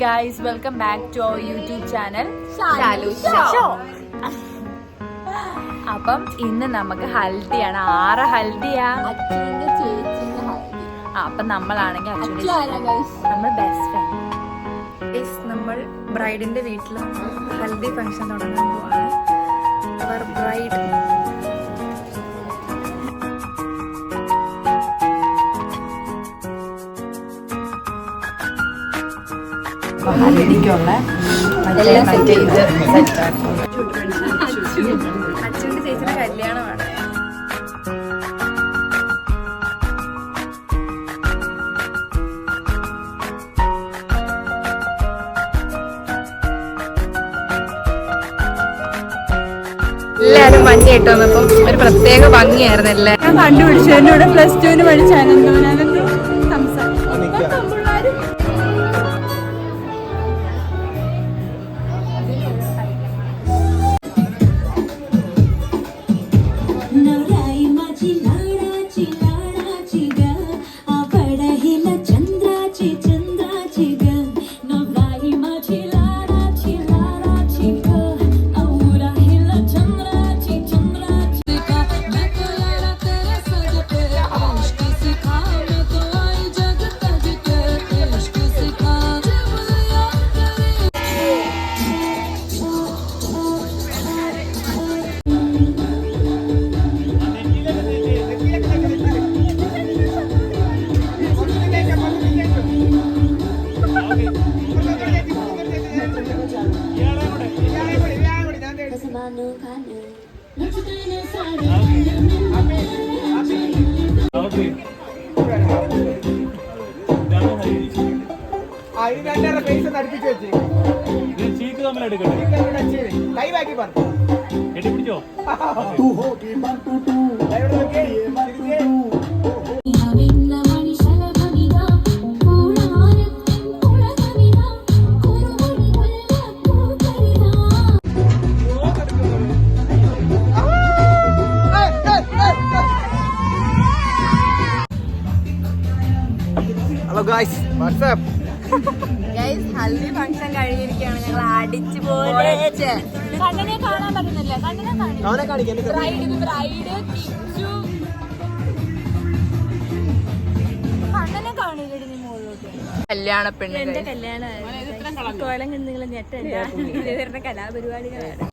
Guys, welcome back to our YouTube channel Shalu Show. അപ്പം ഇന്ന് നമുക്ക് ഹൽദിയാണ്. ആറ് ഹൽദിയാ? അച്ഛന്റെ ചേച്ചിന്റെ ഹൽദി. അപ്പം നമ്മളാണെങ്കിൽ നമ്മൾ ബെസ്റ്റ് ഫ്രണ്ട്. നമ്മൾ ബ്രൈഡിന്റെ വീട്ടിൽ ഹൽദി ഫംഗ്ഷൻ തുടങ്ങാൻ പോവാണ്. അവർ ബ്രൈഡ് ഹൽദിക്കുള്ള മറ്റേ ഇത് സെറ്റാണ്. അച്ഛൻ്റെ ചേച്ചിയുടെ കല്യാണമാണ്. എല്ലാരും മഞ്ഞ ഇട്ട് വന്നപ്പം ഒരു പ്രത്യേക ഭംഗിയായിരുന്നു. എല്ലാം ഞാൻ കണ്ടുപിടിച്ചു. എന്നോട് +2 പഠിച്ച അനന്തോ hello guys, WhatsApp guys, haldi function കഴിഞ്ഞിരിക്കുകയാണ്. ഞങ്ങൾ അടിച്ചു പോയിട്ട് കണ്ണനെ കാണാൻ പറ്റുന്നില്ല. കണ്ണനെ കാണിക്കും. കല്യാണ പെണ്ണിന്റെ കല്യാണം കലാപരിപാടികളാണ്.